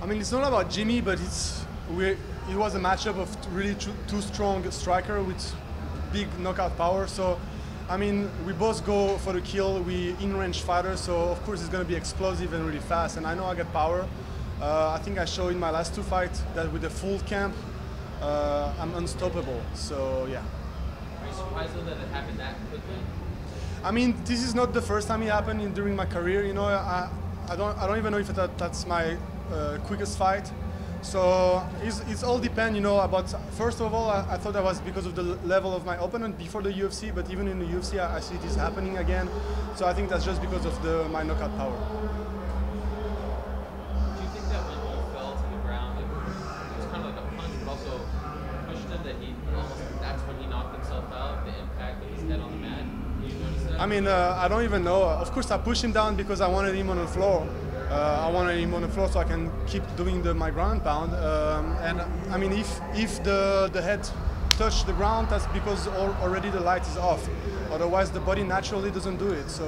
I mean, it's not about Jimmy, but it was a matchup of really two strong striker with big knockout power. So, I mean, we both go for the kill. We in-range fighters, so of course it's going to be explosive and really fast. And I know I got power. I think I showed in my last two fights that with the full camp, I'm unstoppable. So yeah. Are you surprised though that it happened that quickly? I mean, this is not the first time it happened during my career. You know, I don't even know if that's my quickest fight. So it's all depend, you know, about, first of all, I thought that was because of the level of my opponent before the UFC, but even in the UFC, I see this happening again. So I think that's just because of my knockout power. Do you think that when he fell to the ground, it was kind of like a punch, but also pushed him, that that's when he knocked himself out, the impact of his head on the mat? Did you notice that? I mean, I don't even know. Of course, I pushed him down because I wanted him on the floor. I wanted him on the floor so I can keep doing my ground pound. And I mean, if the head touched the ground, that's because already the light is off. Otherwise, the body naturally doesn't do it. So,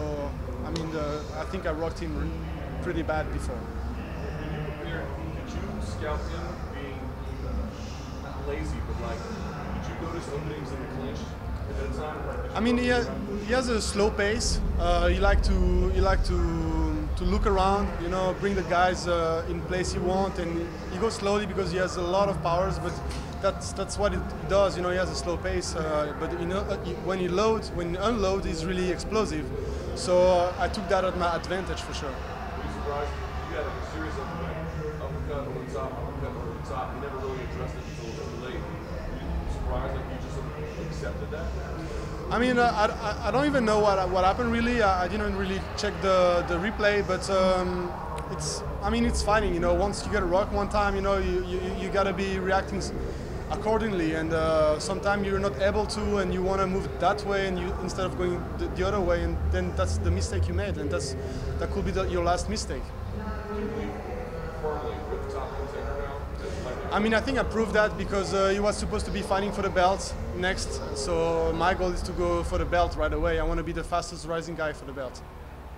I mean, I think I rocked him pretty bad before. When you prepared, did you scout him being not lazy, but like, did you notice openings in the clinch at that time? I mean, he has a slow pace. He like to look around, you know, bring the guys in place he wants, and he goes slowly because he has a lot of powers. But that's what it does, you know. He has a slow pace, but you know, when he unloads, he's really explosive. So I took that at my advantage for sure. Were you surprised? You had a series of uppercut over the top. You never really addressed it until it was too late. Were you surprised that you just accepted that? I mean, I don't even know what happened really. I didn't really check the replay, but it's fighting. You know, once you get a rock one time, you know, you gotta be reacting accordingly. And sometimes you're not able to, and you want to move that way, and you instead of going the other way, and then that's the mistake you made, and that could be your last mistake. I mean, I think I proved that because he was supposed to be fighting for the belt next. So my goal is to go for the belt right away. I want to be the fastest rising guy for the belt.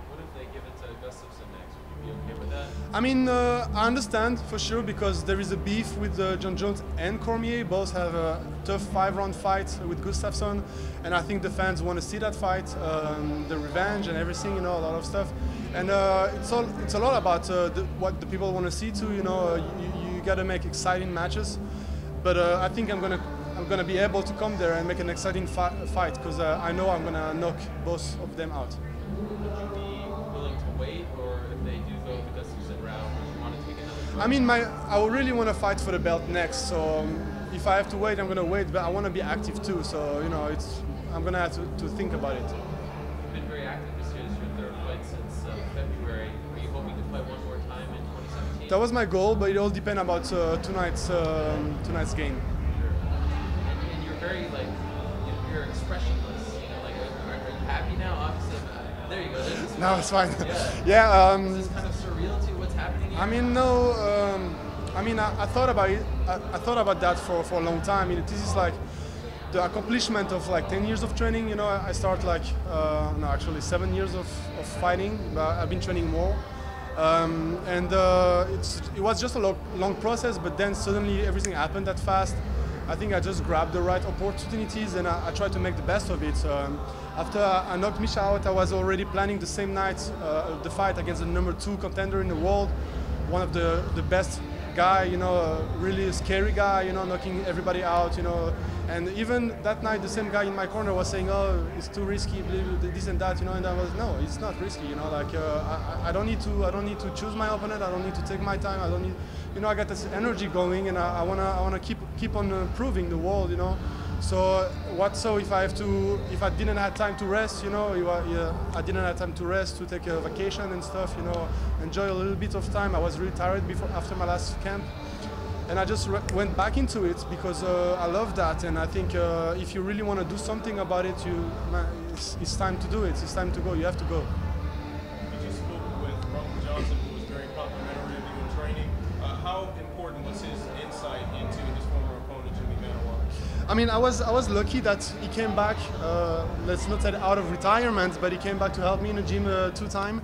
What if they give it to Gustafsson next? Would you be okay with that? I mean, I understand for sure because there is a beef with John Jones and Cormier. Both have a tough 5-round fight with Gustafsson, and I think the fans want to see that fight, the revenge and everything, you know, a lot of stuff. And it's a lot about what the people want to see too. You know, you got to make exciting matches, but I think I'm gonna be able to come there and make an exciting fight because I know I'm gonna knock both of them out. Would you be willing to wait, or if they do go the Gustafsson route, would you want to take another fight? I mean, I really want to fight for the belt next, so if I have to wait, I'm gonna wait. But I want to be active too, so you know, I'm gonna have to think about it. You've been very active this year. This is your third fight since February. Are you hoping to fight one more time in 2017? That was my goal, but it all depends about tonight's game. And you're very you're expressionless. You know, like are you happy now? Obviously, there you go. No, it's fine. Yeah. Yeah. Is this kind of surreal to you? What's happening here? I mean, no. I mean, I thought about it. I thought about that for a long time. I mean, this is like the accomplishment of like 10 years of training. You know, I started like no, actually 7 years of fighting. But I've been training more. It was just a long process, but then suddenly everything happened that fast. I think I just grabbed the right opportunities and I tried to make the best of it. After I knocked Misha out, I was already planning the same night the fight against the #2 contender in the world, one of the best guy, you know, a really scary guy, you know, knocking everybody out, you know. And even that night, the same guy in my corner was saying, "Oh, it's too risky, this and that," you know. And I was, "No, it's not risky, you know. Like I don't need to choose my opponent. I don't need to take my time. I don't need, you know. I got this energy going, and I wanna keep on proving the world, you know. So if I didn't have time to rest, you know, I didn't have time to rest, to take a vacation and stuff, you know, enjoy a little bit of time. I was really tired after my last camp. And I just went back into it because I love that, and I think if you really want to do something about it, it's time to do it. It's time to go. You have to go. You just spoke with Volkan Johnson, who was very complimentary of you in training. How important was his insight into his former opponent, Jimi Mauwa? I mean, I was lucky that he came back. Let's not say out of retirement, but he came back to help me in the gym 2 times.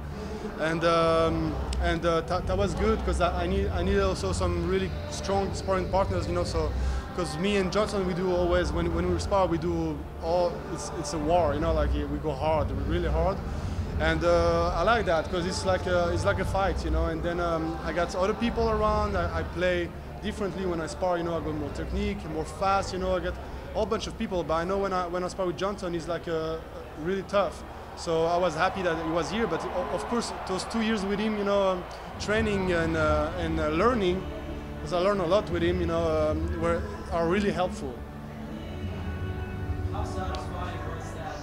That was good because I need also some really strong sparring partners, you know. So because me and Johnson, we do always when we spar, we do all it's a war, you know, like we go hard, really hard. And I like that because it's like a fight, you know. And then I got other people around. I play differently when I spar, you know. I go more technique, more fast, you know. I get a whole bunch of people. But I know when I spar with Johnson, he's like really tough. So I was happy that he was here. But of course, those 2 years with him, you know, training and learning, because I learned a lot with him, you know, are really helpful. How satisfying was that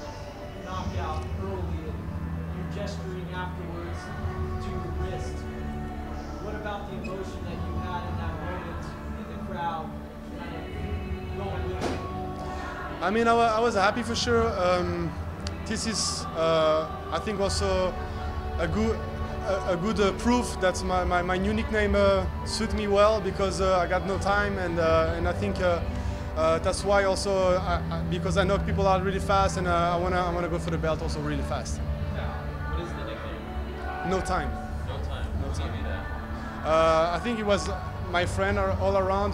knockout early? Gesturing afterwards to your wrist. What about the emotion that you had in that moment in the crowd kind of going with it? I mean, I was happy for sure. This is, I think, also a good proof that my new nickname suit me well because I got no time, and I think that's why also because I knock people out really fast, and I wanna go for the belt also really fast. No time. No time. No Who time. gave you that? I think it was my friend all around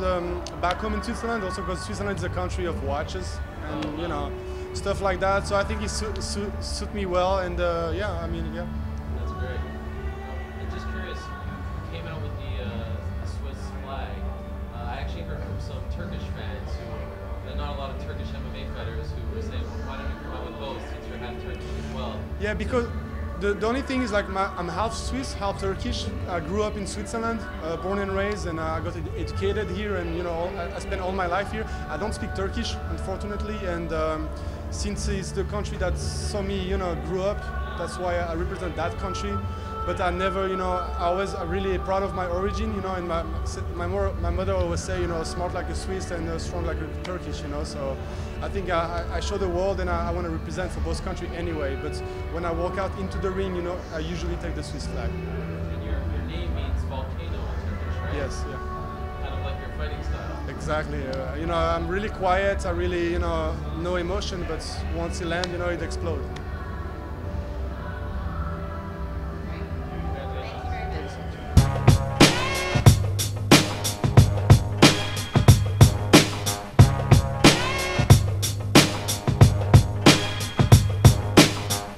back home in Switzerland, also because Switzerland is a country of watches and you know stuff like that. So I think it suit me well, and yeah, I mean, yeah. That's great. And just curious, you came out with the Swiss flag. I actually heard from some Turkish fans there are not a lot of Turkish MMA fighters who were saying, well, why don't you come out with both since you're half Turkish as well? Yeah, because the only thing is like I'm half Swiss, half Turkish. I grew up in Switzerland, born and raised, and I got educated here, and you know I spent all my life here. I don't speak Turkish, unfortunately, and since it's the country that saw me, you know, grew up, that's why I represent that country. But I never, you know, I was really proud of my origin, you know, and my mother always say, you know, smart like a Swiss and strong like a Turkish, you know, so I think I show the world, and I want to represent for both countries anyway, but when I walk out into the ring, you know, I usually take the Swiss flag. And your name means volcano in Turkish, right? Yes, yeah. Kind of like your fighting style. Exactly. You know, I'm really quiet, I really, you know, no emotion, but once you land, you know, it explodes.